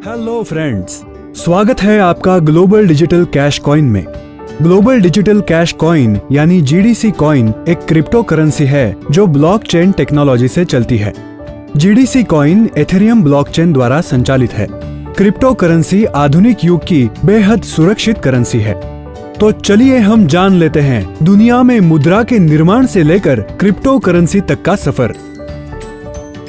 Hello friends, स्वागत है आपका ग्लोबल डिजिटल कैश कॉइन में। ग्लोबल डिजिटल कैश कॉइन यानी जीडीसी कॉइन एक क्रिप्टो करेंसी है जो ब्लॉकचेन टेक्नोलॉजी से चलती है। जीडीसी कॉइन एथेरियम ब्लॉकचेन द्वारा संचालित है। क्रिप्टो करेंसी आधुनिक युग की बेहद सुरक्षित करेंसी है। तो चलिए हम जान लेते हैं दुनिया में मुद्रा के निर्माण से लेकर क्रिप्टो करेंसी तक का सफर।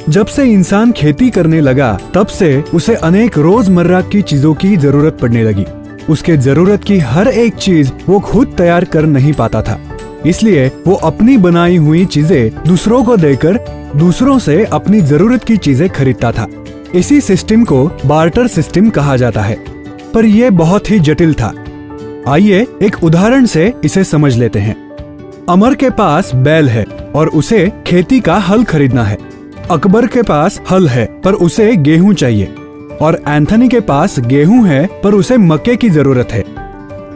जब से इंसान खेती करने लगा तब से उसे अनेक रोजमर्रा की चीजों की जरूरत पड़ने लगी। उसके जरूरत की हर एक चीज वो खुद तैयार कर नहीं पाता था, इसलिए वो अपनी बनाई हुई चीजें दूसरों को देकर दूसरों से अपनी जरूरत की चीजें खरीदता था। इसी सिस्टम को बार्टर सिस्टम कहा जाता है, पर यह बहुत ही जटिल था। आइए एक उदाहरण से इसे समझ लेते हैं। अमर के पास बैल है और उसे खेती का हल खरीदना है। अकबर के पास हल है पर उसे गेहूं चाहिए, और एंथनी के पास गेहूं है पर उसे मक्के की जरूरत है।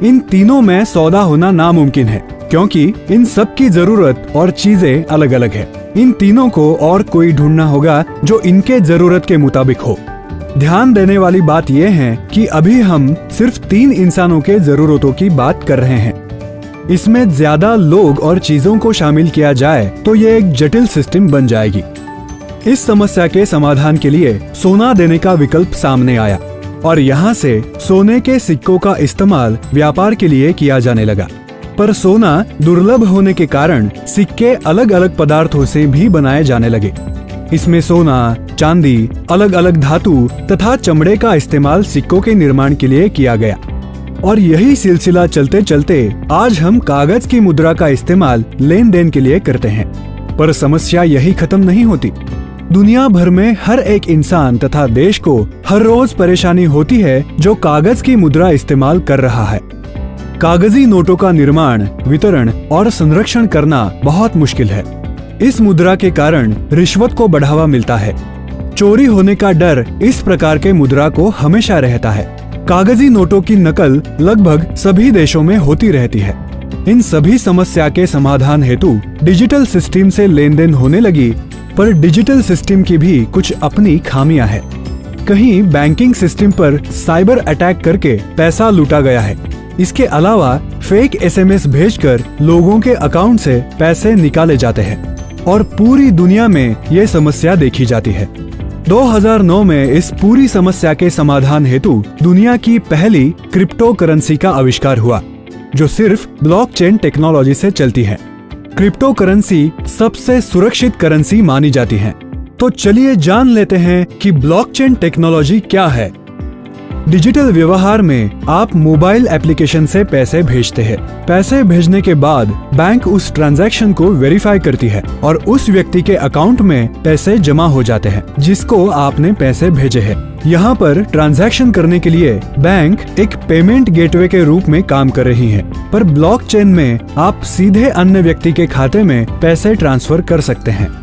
इन तीनों में सौदा होना नामुमकिन है, क्योंकि इन सब की जरूरत और चीजें अलग अलग है। इन तीनों को और कोई ढूंढना होगा जो इनके जरूरत के मुताबिक हो। ध्यान देने वाली बात यह है कि अभी हम सिर्फ 3 इंसानों के जरूरतों की बात कर रहे हैं। इसमें ज्यादा लोग और चीजों को शामिल किया जाए तो ये एक जटिल सिस्टम बन जाएगी। इस समस्या के समाधान के लिए सोना देने का विकल्प सामने आया, और यहाँ से सोने के सिक्कों का इस्तेमाल व्यापार के लिए किया जाने लगा। पर सोना दुर्लभ होने के कारण सिक्के अलग अलग पदार्थों से भी बनाए जाने लगे। इसमें सोना, चांदी, अलग अलग धातु तथा चमड़े का इस्तेमाल सिक्कों के निर्माण के लिए किया गया। और यही सिलसिला चलते चलते आज हम कागज की मुद्रा का इस्तेमाल लेन देन के लिए करते हैं। पर समस्या यही खत्म नहीं होती। दुनिया भर में हर एक इंसान तथा देश को हर रोज परेशानी होती है जो कागज की मुद्रा इस्तेमाल कर रहा है। कागजी नोटों का निर्माण, वितरण और संरक्षण करना बहुत मुश्किल है। इस मुद्रा के कारण रिश्वत को बढ़ावा मिलता है। चोरी होने का डर इस प्रकार के मुद्रा को हमेशा रहता है। कागजी नोटों की नकल लगभग सभी देशों में होती रहती है। इन सभी समस्या के समाधान हेतु डिजिटल सिस्टम से लेन देन होने लगी, पर डिजिटल सिस्टम की भी कुछ अपनी खामियां हैं। कहीं बैंकिंग सिस्टम पर साइबर अटैक करके पैसा लूटा गया है। इसके अलावा फेक एसएमएस भेजकर लोगों के अकाउंट से पैसे निकाले जाते हैं, और पूरी दुनिया में ये समस्या देखी जाती है। 2009 में इस पूरी समस्या के समाधान हेतु दुनिया की पहली क्रिप्टो करेंसी का आविष्कार हुआ, जो सिर्फ ब्लॉकचेन टेक्नोलॉजी से चलती है। क्रिप्टो करेंसी सबसे सुरक्षित करेंसी मानी जाती है। तो चलिए जान लेते हैं कि ब्लॉकचेन टेक्नोलॉजी क्या है। डिजिटल व्यवहार में आप मोबाइल एप्लीकेशन से पैसे भेजते हैं। पैसे भेजने के बाद बैंक उस ट्रांजैक्शन को वेरीफाई करती है और उस व्यक्ति के अकाउंट में पैसे जमा हो जाते हैं जिसको आपने पैसे भेजे हैं। यहाँ पर ट्रांजैक्शन करने के लिए बैंक एक पेमेंट गेटवे के रूप में काम कर रही है, पर ब्लॉकचेन में आप सीधे अन्य व्यक्ति के खाते में पैसे ट्रांसफर कर सकते हैं।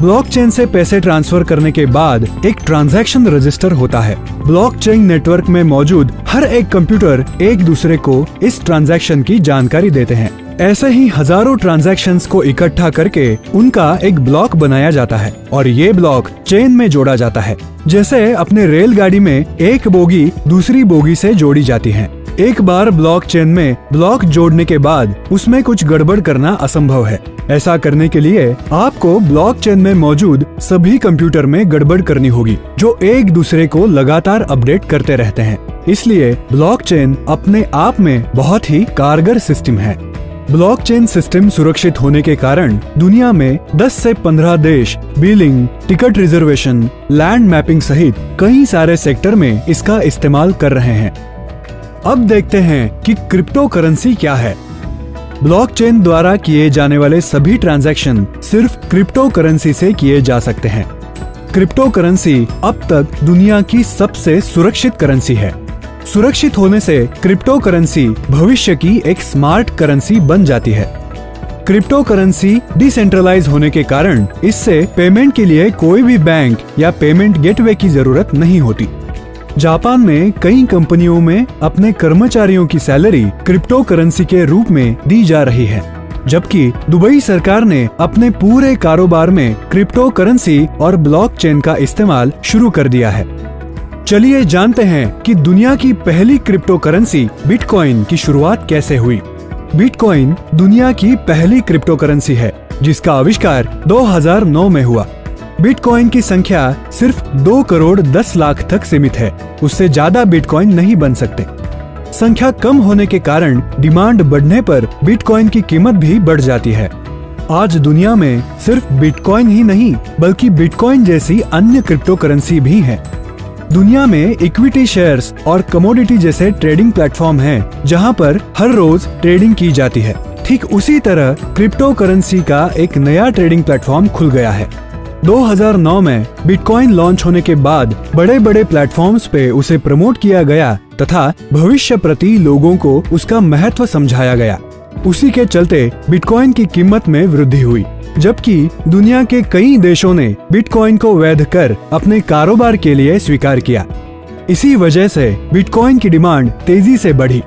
ब्लॉकचेन से पैसे ट्रांसफर करने के बाद एक ट्रांजैक्शन रजिस्टर होता है। ब्लॉकचेन नेटवर्क में मौजूद हर एक कंप्यूटर एक दूसरे को इस ट्रांजैक्शन की जानकारी देते हैं। ऐसे ही हजारों ट्रांजैक्शंस को इकट्ठा करके उनका एक ब्लॉक बनाया जाता है, और ये ब्लॉक चेन में जोड़ा जाता है। जैसे अपने रेलगाड़ी में एक बोगी दूसरी बोगी से जोड़ी जाती है। एक बार ब्लॉकचेन में ब्लॉक जोड़ने के बाद उसमें कुछ गड़बड़ करना असंभव है। ऐसा करने के लिए आपको ब्लॉकचेन में मौजूद सभी कंप्यूटर में गड़बड़ करनी होगी, जो एक दूसरे को लगातार अपडेट करते रहते हैं। इसलिए ब्लॉकचेन अपने आप में बहुत ही कारगर सिस्टम है। ब्लॉकचेन सिस्टम सुरक्षित होने के कारण दुनिया में 10 से 15 देश billing, ticket reservation, land mapping सहित कई सारे सेक्टर में इसका इस्तेमाल कर रहे हैं। अब देखते हैं कि क्रिप्टो करेंसी क्या है। ब्लॉकचेन द्वारा किए जाने वाले सभी ट्रांजैक्शन सिर्फ क्रिप्टो करेंसी से किए जा सकते हैं। क्रिप्टो करेंसी अब तक दुनिया की सबसे सुरक्षित करेंसी है। सुरक्षित होने से क्रिप्टो करेंसी भविष्य की एक स्मार्ट करेंसी बन जाती है। क्रिप्टो करेंसी डिसेंट्रलाइज होने के कारण इससे पेमेंट के लिए कोई भी बैंक या पेमेंट गेटवे की जरूरत नहीं होती। जापान में कई कंपनियों में अपने कर्मचारियों की सैलरी क्रिप्टो करेंसी के रूप में दी जा रही है, जबकि दुबई सरकार ने अपने पूरे कारोबार में क्रिप्टो करेंसी और ब्लॉकचेन का इस्तेमाल शुरू कर दिया है। चलिए जानते हैं कि दुनिया की पहली क्रिप्टो करेंसी बिटकॉइन की शुरुआत कैसे हुई। बिटकॉइन दुनिया की पहली क्रिप्टो करेंसी है जिसका आविष्कार 2009 में हुआ। बिटकॉइन की संख्या सिर्फ 2 करोड़ 10 लाख तक सीमित है, उससे ज्यादा बिटकॉइन नहीं बन सकते। संख्या कम होने के कारण डिमांड बढ़ने पर बिटकॉइन की कीमत भी बढ़ जाती है। आज दुनिया में सिर्फ बिटकॉइन ही नहीं बल्कि बिटकॉइन जैसी अन्य क्रिप्टो करेंसी भी है। दुनिया में इक्विटी शेयर्स और कमोडिटी जैसे ट्रेडिंग प्लेटफॉर्म हैं जहां पर हर रोज ट्रेडिंग की जाती है। ठीक उसी तरह क्रिप्टो करेंसी का एक नया ट्रेडिंग प्लेटफॉर्म खुल गया है। 2009 में बिटकॉइन लॉन्च होने के बाद बड़े बड़े प्लेटफॉर्म्स पे उसे प्रमोट किया गया तथा भविष्य प्रति लोगों को उसका महत्व समझाया गया। उसी के चलते बिटकॉइन की कीमत में वृद्धि हुई, जबकि दुनिया के कई देशों ने बिटकॉइन को वैध कर अपने कारोबार के लिए स्वीकार किया। इसी वजह से बिटकॉइन की डिमांड तेजी से बढ़ी।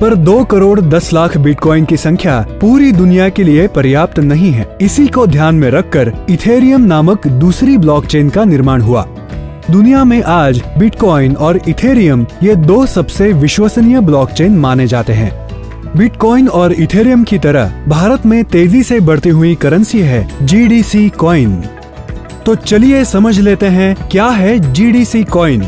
पर 2 करोड़ 10 लाख बिटकॉइन की संख्या पूरी दुनिया के लिए पर्याप्त नहीं है। इसी को ध्यान में रखकर इथेरियम नामक दूसरी ब्लॉकचेन का निर्माण हुआ। दुनिया में आज बिटकॉइन और इथेरियम ये 2 सबसे विश्वसनीय ब्लॉकचेन माने जाते हैं। बिटकॉइन और इथेरियम की तरह भारत में तेजी से बढ़ती हुई करेंसी है GDC कॉइन। तो चलिए समझ लेते हैं क्या है GDC कॉइन।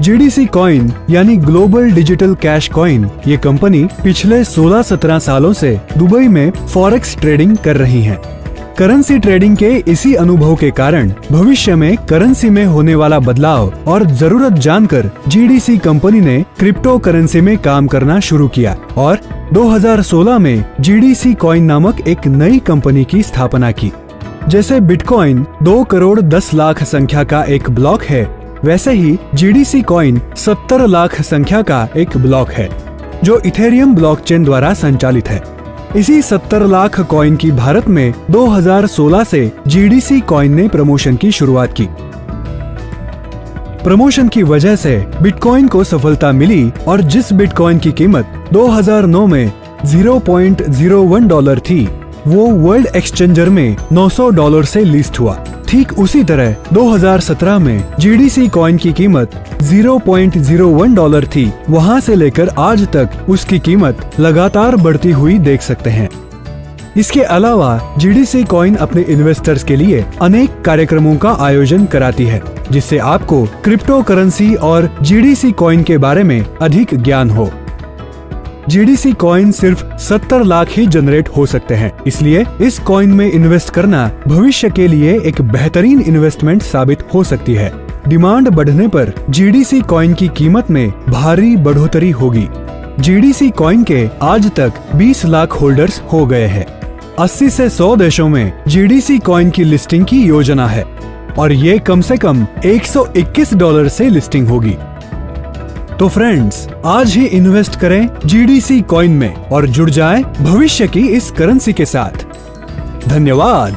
GDC कॉइन यानी ग्लोबल डिजिटल कैश कॉइन, ये कंपनी पिछले 16-17 सालों से दुबई में फॉरेक्स ट्रेडिंग कर रही है। करेंसी ट्रेडिंग के इसी अनुभव के कारण भविष्य में करेंसी में होने वाला बदलाव और जरूरत जानकर GDC कंपनी ने क्रिप्टो करेंसी में काम करना शुरू किया और 2016 में GDC कॉइन नामक एक नई कंपनी की स्थापना की। जैसे बिटकॉइन 2 करोड़ 10 लाख संख्या का एक ब्लॉक है, वैसे ही GDC कॉइन 70 लाख संख्या का एक ब्लॉक है जो इथेरियम ब्लॉकचेन द्वारा संचालित है। इसी 70 लाख कॉइन की भारत में 2016 से GDC कॉइन ने प्रमोशन की शुरुआत की। प्रमोशन की वजह से बिटकॉइन को सफलता मिली और जिस बिटकॉइन की कीमत 2009 में $0.01 थी, वो वर्ल्ड एक्सचेंजर में $900 से लिस्ट हुआ। ठीक उसी तरह 2017 में GDC कॉइन की कीमत $0.01 थी। वहां से लेकर आज तक उसकी कीमत लगातार बढ़ती हुई देख सकते हैं। इसके अलावा GDC कॉइन अपने इन्वेस्टर्स के लिए अनेक कार्यक्रमों का आयोजन कराती है जिससे आपको क्रिप्टो करेंसी और GDC कॉइन के बारे में अधिक ज्ञान हो। GDC कॉइन सिर्फ 70 लाख ही जनरेट हो सकते हैं, इसलिए इस कॉइन में इन्वेस्ट करना भविष्य के लिए एक बेहतरीन इन्वेस्टमेंट साबित हो सकती है। डिमांड बढ़ने पर GDC कॉइन की कीमत में भारी बढ़ोतरी होगी। GDC कॉइन के आज तक 20 लाख होल्डर्स हो गए हैं। 80 से 100 देशों में GDC कॉइन की लिस्टिंग की योजना है और ये कम से कम $121 से लिस्टिंग होगी। तो फ्रेंड्स, आज ही इन्वेस्ट करें GDC कॉइन में और जुड़ जाएं भविष्य की इस करेंसी के साथ। धन्यवाद।